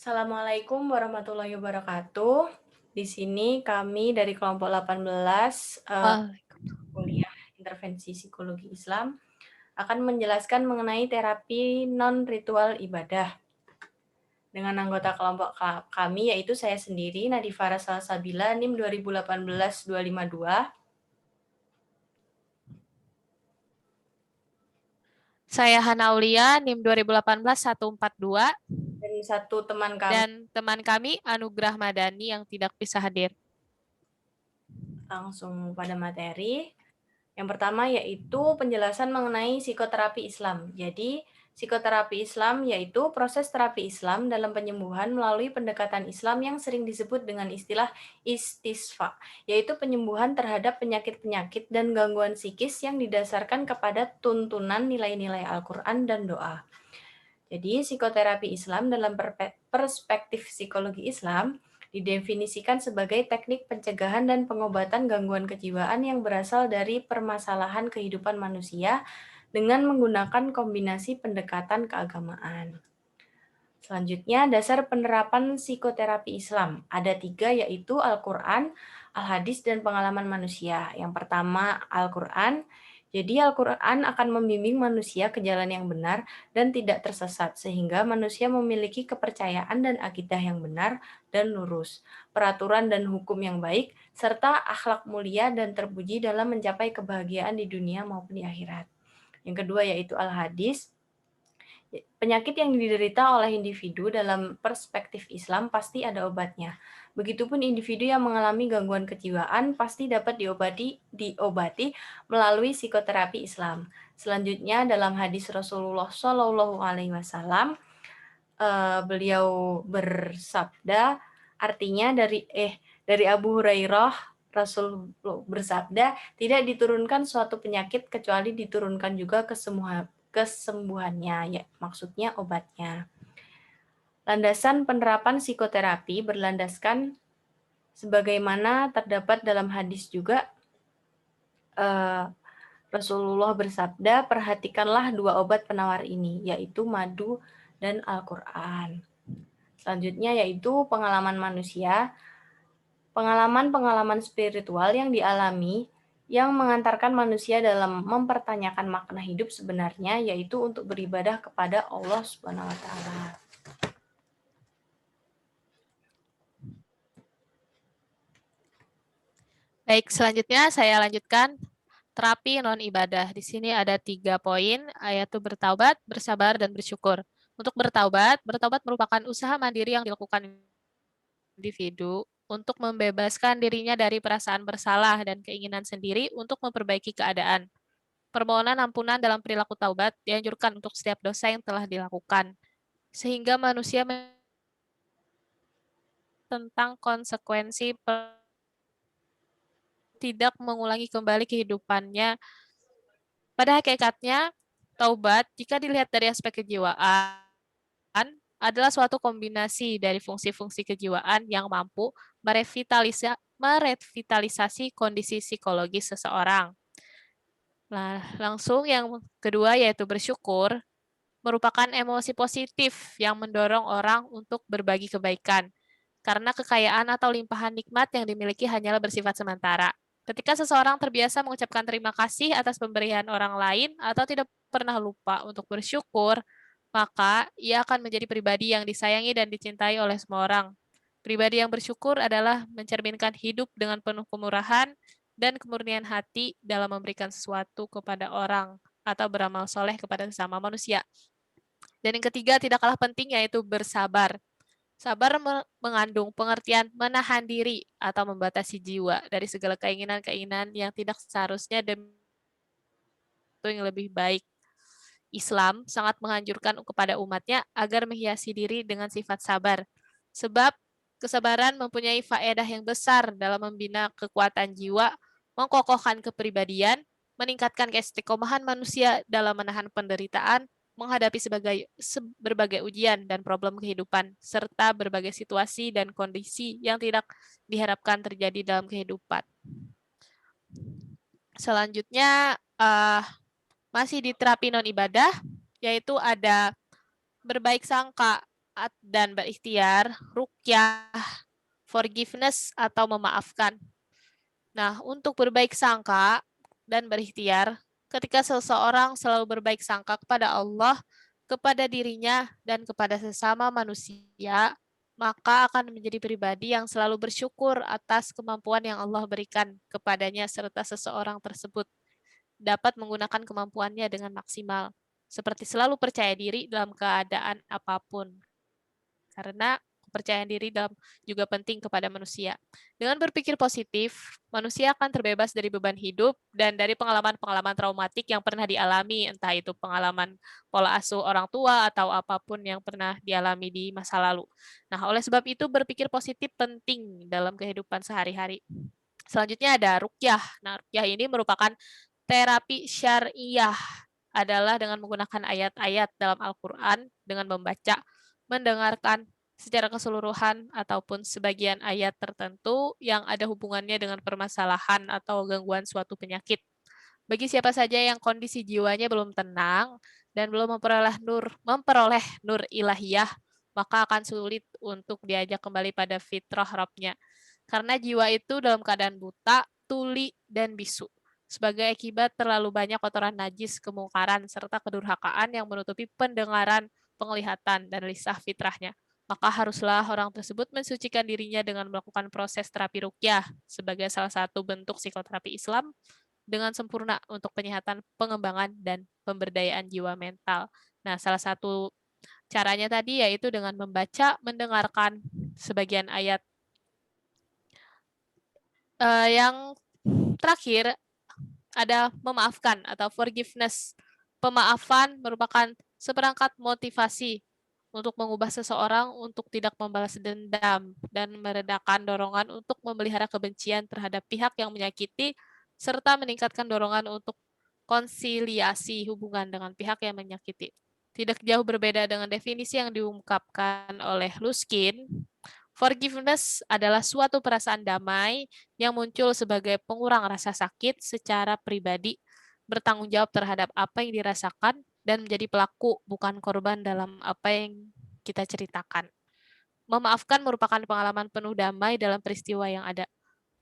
Assalamualaikum warahmatullahi wabarakatuh. Di sini kami dari kelompok 18 Waalaikumsalam. kuliah intervensi psikologi Islam akan menjelaskan mengenai terapi non-ritual ibadah. Dengan anggota kelompok kami yaitu saya sendiri Nadifara Salsabila NIM 2018-252 Saya Hana Aulia, NIM 2018-142, dan satu teman kami. dan teman kami Anugrah Madani yang tidak bisa hadir. Langsung pada materi. Yang pertama yaitu penjelasan mengenai psikoterapi Islam. Jadi, psikoterapi Islam yaitu proses terapi Islam dalam penyembuhan melalui pendekatan Islam yang sering disebut dengan istilah istisfa, yaitu penyembuhan terhadap penyakit-penyakit dan gangguan psikis yang didasarkan kepada tuntunan nilai-nilai Al-Quran dan doa. Jadi, psikoterapi Islam dalam perspektif psikologi Islam didefinisikan sebagai teknik pencegahan dan pengobatan gangguan kejiwaan yang berasal dari permasalahan kehidupan manusia dengan menggunakan kombinasi pendekatan keagamaan. Selanjutnya, dasar penerapan psikoterapi Islam. Ada 3, yaitu Al-Quran, Al-Hadis, dan pengalaman manusia. Yang pertama, Al-Quran. Jadi, Al-Quran akan membimbing manusia ke jalan yang benar dan tidak tersesat, sehingga manusia memiliki kepercayaan dan akidah yang benar dan lurus, peraturan dan hukum yang baik, serta akhlak mulia dan terpuji dalam mencapai kebahagiaan di dunia maupun di akhirat. Yang kedua, yaitu Al-Hadis. Penyakit yang diderita oleh individu dalam perspektif Islam pasti ada obatnya. Begitupun individu yang mengalami gangguan kejiwaan pasti dapat diobati melalui psikoterapi Islam. Selanjutnya dalam hadis Rasulullah Shallallahu Alaihi Wasallam, beliau bersabda, artinya dari Abu Hurairah Rasul bersabda, tidak diturunkan suatu penyakit kecuali diturunkan juga kesembuhannya, ya maksudnya obatnya. Landasan penerapan psikoterapi berlandaskan sebagaimana terdapat dalam hadis juga, Rasulullah bersabda, perhatikanlah 2 obat penawar ini, yaitu madu dan Al-Quran. Selanjutnya yaitu pengalaman manusia. Pengalaman-pengalaman spiritual yang dialami yang mengantarkan manusia dalam mempertanyakan makna hidup sebenarnya, yaitu untuk beribadah kepada Allah Subhanahu wa taala. Baik, selanjutnya saya lanjutkan terapi non-ibadah. Di sini ada 3 poin, yaitu bertaubat, bersabar, dan bersyukur. Untuk bertaubat merupakan usaha mandiri yang dilakukan individu untuk membebaskan dirinya dari perasaan bersalah dan keinginan sendiri untuk memperbaiki keadaan. Permohonan ampunan dalam perilaku taubat dianjurkan untuk setiap dosa yang telah dilakukan, sehingga manusia tentang konsekuensi tidak mengulangi kembali kehidupannya. Pada hakikatnya, taubat jika dilihat dari aspek kejiwaan adalah suatu kombinasi dari fungsi-fungsi kejiwaan yang mampu merevitalisasi kondisi psikologis seseorang. Nah, langsung yang kedua yaitu bersyukur, merupakan emosi positif yang mendorong orang untuk berbagi kebaikan, karena kekayaan atau limpahan nikmat yang dimiliki hanyalah bersifat sementara. Ketika seseorang terbiasa mengucapkan terima kasih atas pemberian orang lain atau tidak pernah lupa untuk bersyukur, maka ia akan menjadi pribadi yang disayangi dan dicintai oleh semua orang. Pribadi yang bersyukur adalah mencerminkan hidup dengan penuh kemurahan dan kemurnian hati dalam memberikan sesuatu kepada orang atau beramal soleh kepada sesama manusia. Dan yang ketiga, tidak kalah penting, yaitu bersabar. Sabar mengandung pengertian menahan diri atau membatasi jiwa dari segala keinginan-keinginan yang tidak seharusnya demi yang lebih baik. Islam sangat menganjurkan kepada umatnya agar menghiasi diri dengan sifat sabar. Sebab kesabaran mempunyai faedah yang besar dalam membina kekuatan jiwa, mengkokohkan kepribadian, meningkatkan keistiqomahan manusia dalam menahan penderitaan, menghadapi berbagai ujian dan problem kehidupan, serta berbagai situasi dan kondisi yang tidak diharapkan terjadi dalam kehidupan. Selanjutnya, masih di terapi non-ibadah, yaitu ada berbaik sangka. dan berikhtiar, ruqyah, forgiveness atau memaafkan. Nah, untuk berbaik sangka dan berikhtiar, ketika seseorang selalu berbaik sangka kepada Allah, kepada dirinya, dan kepada sesama manusia, maka akan menjadi pribadi yang selalu bersyukur atas kemampuan yang Allah berikan kepadanya serta seseorang tersebut dapat menggunakan kemampuannya dengan maksimal, seperti selalu percaya diri dalam keadaan apapun. Karena kepercayaan diri juga penting kepada manusia. Dengan berpikir positif, manusia akan terbebas dari beban hidup dan dari pengalaman-pengalaman traumatik yang pernah dialami, entah itu pengalaman pola asuh orang tua atau apapun yang pernah dialami di masa lalu. Nah, oleh sebab itu berpikir positif penting dalam kehidupan sehari-hari. Selanjutnya ada ruqyah. Nah, ruqyah ini merupakan terapi syariah, adalah dengan menggunakan ayat-ayat dalam Al-Quran dengan membaca, mendengarkan secara keseluruhan ataupun sebagian ayat tertentu yang ada hubungannya dengan permasalahan atau gangguan suatu penyakit. Bagi siapa saja yang kondisi jiwanya belum tenang dan belum memperoleh nur ilahiyah, maka akan sulit untuk diajak kembali pada fitrah Rabbnya. Karena jiwa itu dalam keadaan buta, tuli, dan bisu sebagai akibat terlalu banyak kotoran najis, kemungkaran, serta kedurhakaan yang menutupi pendengaran, penglihatan, dan lisah fitrahnya. Maka haruslah orang tersebut mensucikan dirinya dengan melakukan proses terapi ruqyah sebagai salah satu bentuk psikoterapi Islam dengan sempurna untuk penyehatan, pengembangan, dan pemberdayaan jiwa mental. Nah, salah satu caranya tadi yaitu dengan membaca, mendengarkan sebagian ayat. Yang terakhir ada memaafkan atau forgiveness. Pemaafan merupakan seperangkat motivasi untuk mengubah seseorang untuk tidak membalas dendam dan meredakan dorongan untuk memelihara kebencian terhadap pihak yang menyakiti serta meningkatkan dorongan untuk konsiliasi hubungan dengan pihak yang menyakiti. Tidak jauh berbeda dengan definisi yang diungkapkan oleh Luskin, forgiveness adalah suatu perasaan damai yang muncul sebagai pengurang rasa sakit secara pribadi, bertanggung jawab terhadap apa yang dirasakan, dan menjadi pelaku, bukan korban dalam apa yang kita ceritakan. Memaafkan merupakan pengalaman penuh damai dalam peristiwa yang ada.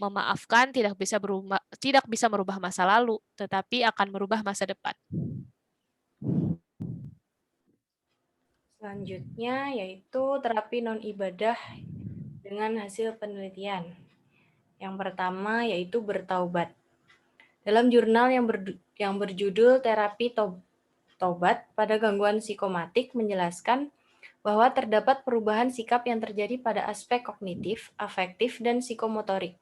Memaafkan tidak bisa merubah masa lalu, tetapi akan merubah masa depan. Selanjutnya yaitu terapi non-ibadah dengan hasil penelitian. Yang pertama yaitu bertaubat. Dalam jurnal yang berjudul Terapi Tobat pada Gangguan Psikomatik menjelaskan bahwa terdapat perubahan sikap yang terjadi pada aspek kognitif, afektif, dan psikomotorik.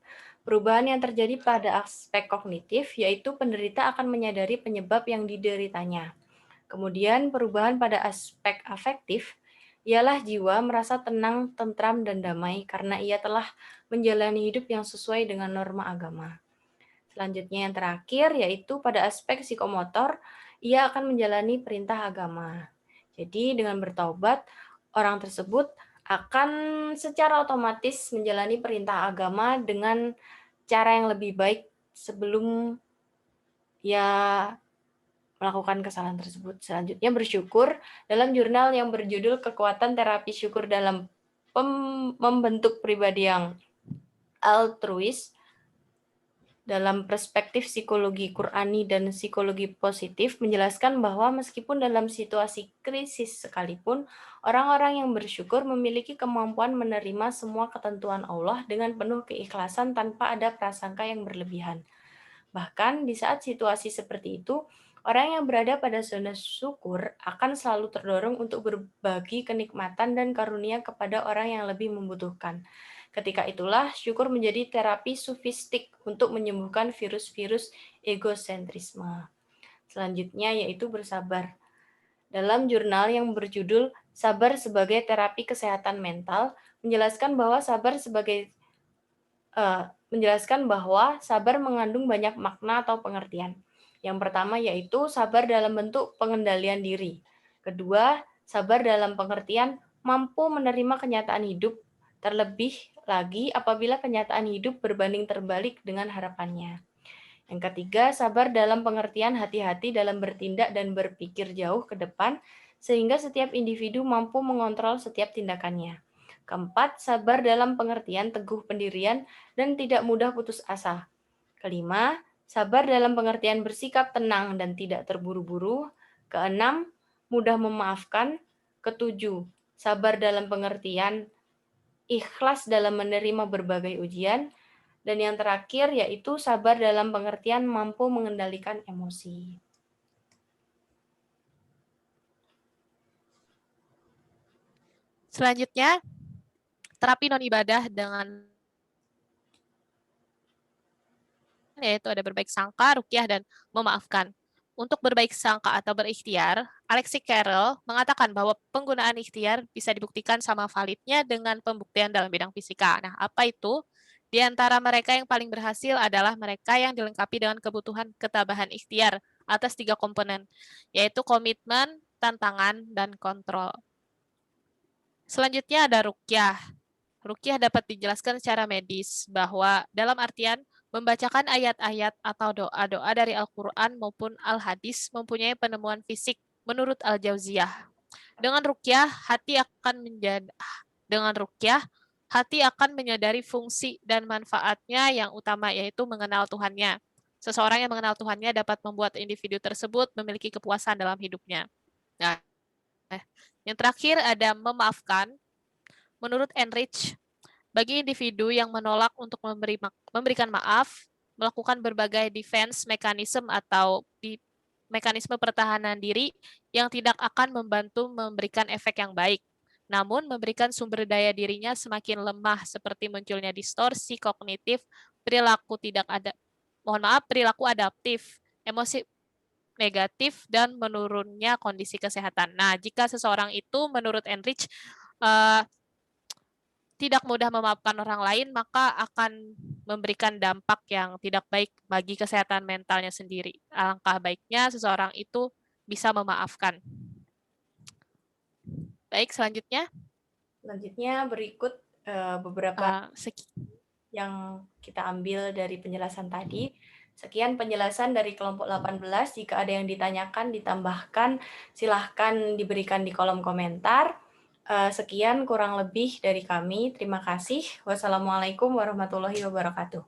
Perubahan yang terjadi pada aspek kognitif yaitu penderita akan menyadari penyebab yang dideritanya. Kemudian perubahan pada aspek afektif ialah jiwa merasa tenang, tentram, dan damai karena ia telah menjalani hidup yang sesuai dengan norma agama. Selanjutnya yang terakhir yaitu pada aspek psikomotor, ia akan menjalani perintah agama. Jadi dengan bertaubat, orang tersebut akan secara otomatis menjalani perintah agama dengan cara yang lebih baik sebelum ia melakukan kesalahan tersebut. Selanjutnya bersyukur dalam jurnal yang berjudul Kekuatan Terapi Syukur dalam Membentuk Pribadi yang Altruis dalam perspektif psikologi Qur'ani dan psikologi positif menjelaskan bahwa meskipun dalam situasi krisis sekalipun, orang-orang yang bersyukur memiliki kemampuan menerima semua ketentuan Allah dengan penuh keikhlasan tanpa ada prasangka yang berlebihan. Bahkan di saat situasi seperti itu, orang yang berada pada zona syukur akan selalu terdorong untuk berbagi kenikmatan dan karunia kepada orang yang lebih membutuhkan. Ketika itulah syukur menjadi terapi sufistik untuk menyembuhkan virus-virus egosentrisme. Selanjutnya yaitu bersabar. Dalam jurnal yang berjudul Sabar sebagai Terapi Kesehatan Mental, menjelaskan bahwa sabar mengandung banyak makna atau pengertian. Yang pertama yaitu sabar dalam bentuk pengendalian diri. Kedua, sabar dalam pengertian mampu menerima kenyataan hidup, terlebih lagi apabila kenyataan hidup berbanding terbalik dengan harapannya. Yang ketiga, sabar dalam pengertian hati-hati dalam bertindak dan berpikir jauh ke depan, sehingga setiap individu mampu mengontrol setiap tindakannya. Keempat, sabar dalam pengertian teguh pendirian dan tidak mudah putus asa. Kelima, sabar dalam pengertian bersikap tenang dan tidak terburu-buru. Keenam, mudah memaafkan. Ketujuh, sabar dalam pengertian ikhlas dalam menerima berbagai ujian. Dan yang terakhir yaitu sabar dalam pengertian mampu mengendalikan emosi. Selanjutnya, terapi non-ibadah dengan yaitu ada berbaik sangka, ruqyah, dan memaafkan. Untuk berbaik sangka atau berikhtiar, Alexis Carrel mengatakan bahwa penggunaan ikhtiar bisa dibuktikan sama validnya dengan pembuktian dalam bidang fisika. Nah, apa itu? Di antara mereka yang paling berhasil adalah mereka yang dilengkapi dengan kebutuhan ketabahan ikhtiar atas 3 komponen, yaitu komitmen, tantangan, dan kontrol. Selanjutnya ada ruqyah. Ruqyah dapat dijelaskan secara medis bahwa dalam artian membacakan ayat-ayat atau doa-doa dari Al-Quran maupun Al-Hadis mempunyai penemuan fisik menurut Al-Jauziyah. Dengan ruqyah, hati akan menyadari fungsi dan manfaatnya yang utama yaitu mengenal Tuhannya. Seseorang yang mengenal Tuhannya dapat membuat individu tersebut memiliki kepuasan dalam hidupnya. Nah, yang terakhir ada memaafkan. Menurut Enrich, bagi individu yang menolak untuk memberikan maaf, melakukan berbagai defense mechanism atau mekanisme pertahanan diri yang tidak akan membantu memberikan efek yang baik. Namun, memberikan sumber daya dirinya semakin lemah seperti munculnya distorsi kognitif, perilaku adaptif, emosi negatif, dan menurunnya kondisi kesehatan. Nah, jika seseorang itu menurut Enrich tidak mudah memaafkan orang lain, maka akan memberikan dampak yang tidak baik bagi kesehatan mentalnya sendiri. Alangkah baiknya seseorang itu bisa memaafkan. Baik, selanjutnya. Selanjutnya berikut beberapa yang kita ambil dari penjelasan tadi. Sekian penjelasan dari kelompok 18. Jika ada yang ditanyakan, ditambahkan, silahkan diberikan di kolom komentar. Sekian kurang lebih dari kami. Terima kasih. Wassalamualaikum warahmatullahi wabarakatuh.